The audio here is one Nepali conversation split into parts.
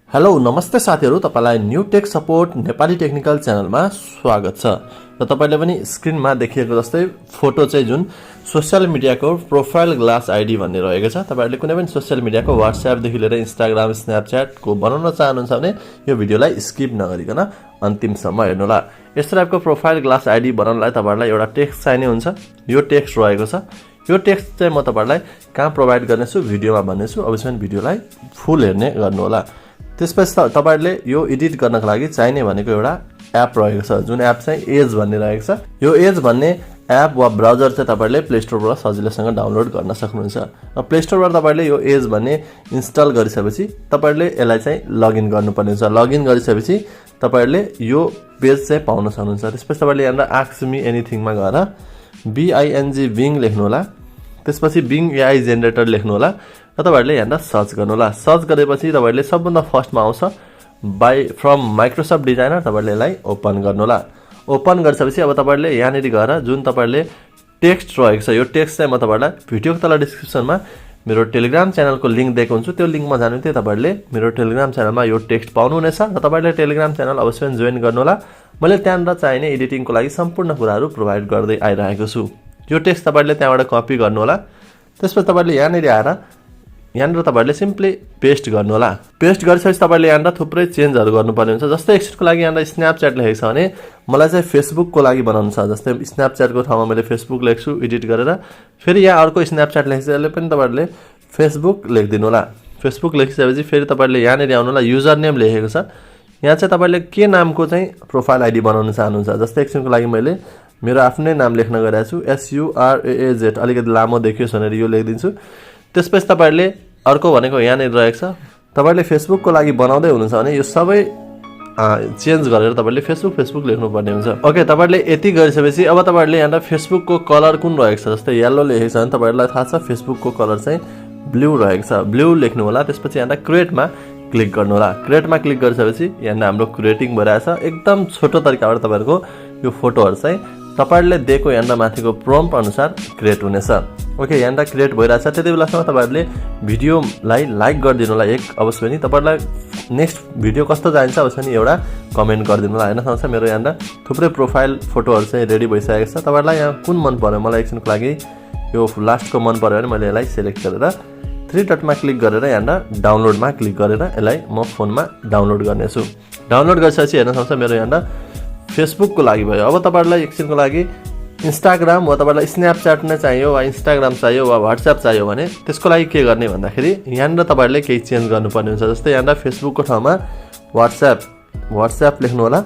हेलो नमस्ते साथीहरु, तपाईलाई new tech support Nepali technical च्यानलमा स्वागत छ। र तपाईले पनि स्क्रिनमा देखिएको जस्तै फोटो चाहिँ जुन सोशल मिडियाको प्रोफाइल ग्लास आईडी भन्ने रहेको छ। तपाईहरुले कुनै पनि सोशल मिडियाको व्हाट्सएप देखि लिएर इन्स्टाग्राम, स्न्यापच्याट को बनाउन चाहनुहुन्छ भने यो भिडियोलाई स्किप नगरिकन अन्तिमसम्म हेर्नु होला। यस टाइपको प्रोफाइल ग्लास आईडी बनाउनलाई तपाईहरुलाई एउटा टेक्स्ट चाहिने हुन्छ। यो टेक्स्ट रहेको छ। यो टेक्स्ट चाहिँ म तपाईहरुलाई कहाँ प्रोवाइड गर्नेछु भिडियोमा भन्नेछु। अवश्य भिडियोलाई फुल हेर्ने गर्नु होला। त्यसपछि तपाईहरुले यो एडिट गर्नको लागि चाहिने भनेको एउटा एप रहेको छ, जुन एप चाहिँ एज भन्ने रहेको छ। यो एज भन्ने एप वा ब्राउजर चाहिँ तपाईहरुले प्ले स्टोरबाट सजिलैसँग डाउनलोड गर्न सक्नुहुन्छ। र प्ले स्टोरबाट तपाईहरुले यो एज भन्ने इन्स्टल गरिसकेपछि तपाईहरुले यसलाई चाहिँ लगइन गर्नुपर्ने हुन्छ। लगइन गरिसकेपछि तपाईहरुले यो पेज चाहिँ पाउन सक्नुहुन्छ। त्यसपछि तपाईहरुले यहाँ आस्क मी एनीथिङमा गएर बिङ लेख्नु होला। त्यसपछि बिङ एआई जेनेरेटर लेख्नु होला र तपाईहरुले यहाँ सर्च गर्नु होला। सर्च गरेपछि तपाईहरुले सबभन्दा फर्स्टमा आउँछ फ्रम माइक्रोसफ्ट डिजाइनर। तपाईहरुले यसलाई ओपन गर्नु होला। ओपन गरिसकेपछि अब तपाईहरुले यहाँ गएर जुन तपाईहरुले टेक्स्ट रहेको छ, यो टेक्स्ट चाहिँ म तपाईहरुलाई भिडियोको तल डिस्क्रिप्सनमा मेरो टेलिग्राम च्यानलको लिंक दिएको हुन्छु। त्यो लिंकमा जानु थियो तपाईहरुले मेरो टेलिग्राम च्यानलमा यो टेक्स्ट पाउनु हुनेछ र तपाईहरुले टेलिग्राम च्यानल अवश्य जोइन गर्नु होला। मैले त्यहाँबाट चाहिने एडिटिङको लागि सम्पूर्ण कुराहरु प्रोवाइड गर्दै आइरहेको छु। यो टेक्स्ट तपाईहरुले त्यहाँबाट कपी गर्नु होला। त्यसपछि तपाईहरुले यहाँ तपाईहरुले सिम्पली पेस्ट गर्नु होला। पेस्ट गरिसकेपछि तपाईहरुले यहाँ थुप्रै चेन्जहरु गर्नुपर्ने हुन्छ। जस्तै एकचोटिको लागि यहाँ स्न्यापच्याट लेखेको छ भने मलाई चाहिँ फेसबुकको लागि बनाउनु छ। जस्तै स्न्यापच्याटको ठाउँमा मैले फेसबुक लेख्छु एडिट गरेर। फेरि यहाँ अर्को स्न्यापच्याट लेखेको छ, यसले पनि तपाईहरुले फेसबुक लेखिदिनु होला। फेसबुक लेखिसकेपछि फेरि तपाईहरुले यहाँ आउनु होला। युजर नेम लेखेको छ, यहाँ चाहिँ तपाईहरुले के नामको चाहिँ प्रोफाइल आईडी बनाउन चाहनुहुन्छ। जस्तै एकछिनको लागि मैले मेरो आफ्नै नाम लेख्न गइरहेको छु, SURAAZ। अलिकति लामो देखियोस् भनेर यो लेखिदिन्छु। त्यसपछि तपाईहरुले अर्को भनेको यहाँ रहेको छ। तपाईहरुले फेसबुकको लागि बनाउँदै हुनुहुन्छ भने यो सबै चेन्ज गरेर तपाईहरुले फेसबुक लेख्नुपर्ने हुन्छ। ओके, तपाईहरुले यति गरिसकेपछि अब तपाईहरुले यहाँ फेसबुकको कलर कुन रहेको छ। जस्तै येलो लेखेको छ भने तपाईहरुलाई थाहा छ फेसबुकको कलर चाहिँ ब्लू रहेको छ। ब्लू लेख्नु होला। त्यसपछि यहाँ क्रिएटमा क्लिक गर्नु होला। क्रिएटमा क्लिक गरिसकेपछि यहाँ हाम्रो क्रिएटिङ भइरहेछ। एकदम छोटो तरिकाबाट तपाईहरुको यो फोटोहरु चाहिँ तपाईहरुले दिएको यहाँ माथिको प्रम्प्ट अनुसार क्रिएट हुनेछ। ओके, यहाँ क्रिएट भइरहेछ। त्यति बेलासम्म तपाईहरुले भिडियोलाई लाइक गरिदिनु होला। एक अवश्य पनि तपाईहरुलाई नेक्स्ट भिडियो कस्तो चाहिन्छ अवश्य पनि एउटा कमेन्ट गरिदिनु होला। हैन सक्छ मेरो यहाँ थुप्रै प्रोफाइल फोटोहरु चाहिँ रेडी भइसकेको छ। तपाईहरुलाई यहाँ कुन मन पर्यो, मलाई एकछिनको लागि यो लास्टको मन पर्यो भने मैले यसलाई सिलेक्ट गरेर 3 डटमा क्लिक गरेर यहाँ डाउनलोडमा क्लिक गरेर यसलाई म फोनमा डाउनलोड गर्नेछु। डाउनलोड गरिसकेपछि हेर्न सक्छ मेरो यहाँ फेसबुकको लागि भयो। अब तपाईहरुलाई एकछिनको लागि इन्स्टाग्राम वा तपाईहरुलाई स्न्यापच्याट नै चाहियो वा इन्स्टाग्राम चाहियो वा व्हाट्सएप चाहियो भने त्यसको लागि के गर्ने भन्दाखेरि यहाँ तपाईहरुले केही चेन्ज गर्नुपर्ने हुन्छ। जस्तै यहाँ फेसबुकको ठाउँमा व्हाट्सएप लेख्नु होला।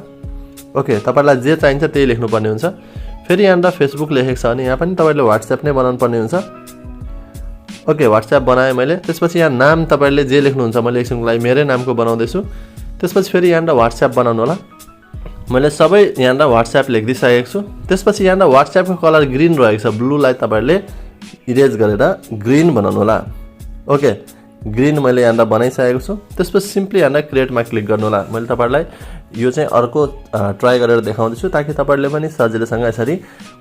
ओके, तपाईहरुलाई जे चाहिन्छ त्यही लेख्नुपर्ने हुन्छ। फेरि यहाँ फेसबुक लेखेको छ भने यहाँ पनि तपाईहरुले व्हाट्सएप नै बनाउनु पर्ने हुन्छ। ओके, व्हाट्सएप बनाएँ मैले। त्यसपछि यहाँ नाम तपाईहरुले जे लेख्नुहुन्छ, मैले एकछिनको लागि मेरै नामको बनाउँदैछु। त्यसपछि फेरि यहाँ व्हाट्सएप बनाउनु होला। मैले सबै यहाँ व्हाट्सएप लेखिदिइसकेको छु। त्यसपछि यहाँ व्हाट्सएपको कलर ग्रीन रहेको छ। ब्लूलाई तपाईहरुले इरेज गरेर ग्रीन बनाउनु होला। ओके, ग्रीन मैले यहाँ बनाइसकेको छु। त्यसपछि सिम्पली यहाँ क्रिएटमा क्लिक गर्नु होला। मैले तपाईहरुलाई यो चाहिँ अर्को ट्राई गरेर देखाउँदैछु ताकि तपाईहरुले पनि सजिलैसँग यसरी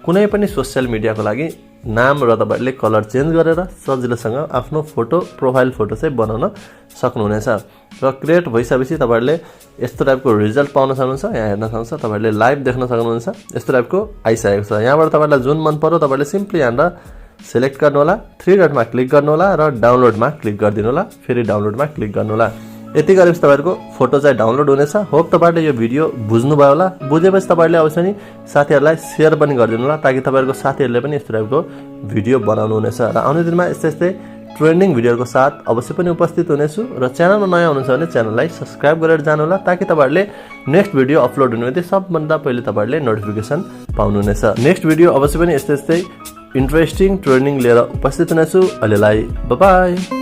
कुनै पनि सोशल मिडियाको लागि नाम र तपाईहरुले कलर चेन्ज गरेर सजिलैसँग आफ्नो फोटो प्रोफाइल फोटो चाहिँ बनाउन सक्नुहुनेछ। र क्रिएट भइसकेपछि तपाईहरुले यस्तो टाइपको रिजल्ट पाउन सक्नुहुन्छ। यहाँ हेर्न सक्नुहुन्छ तपाईहरुले लाइभ देख्न सक्नुहुन्छ। यस्तो टाइपको आइसकेको छ। यहाँबाट तपाईहरुलाई जुन मन पर्यो तपाईहरुले सिम्पली यहाँ सिलेक्ट गर्नु होला। 3 डटमा क्लिक गर्नु होला र डाउनलोडमा क्लिक गरिदिनु होला। फेरि डाउनलोडमा क्लिक गर्नु होला। यति गरेपछि तपाईहरुको फोटो चाहिँ डाउनलोड हुनेछ। होप तपाईहरुले यो भिडियो बुझ्नुभयो होला। बुझेपछि तपाईहरुले अवश्य नि साथीहरुलाई शेयर पनि गरिदिनु होला ताकि तपाईहरुको साथीहरुले पनि यस्तो टाइपको भिडियो बनाउनु हुनेछ। र आउने दिनमा यस्तै ट्रेन्डिङ भिडियोको साथ अवश्य पनि उपस्थित हुनेछु। र च्यानलमा नयाँ हुनुहुन्छ भने च्यानललाई सब्स्क्राइब गरेर जानु होला ताकि तपाईहरुले नेक्स्ट भिडियो अपलोड हुने बित्तिकै सबभन्दा पहिले तपाईहरुले नोटिफिकेसन पाउनुहुनेछ। नेक्स्ट भिडियो अवश्य पनि यस्तै इन्ट्रेस्टिङ ट्रेन्डिङ लिएर उपस्थित हुनेछु। अहिलेलाई बाइ बाइ।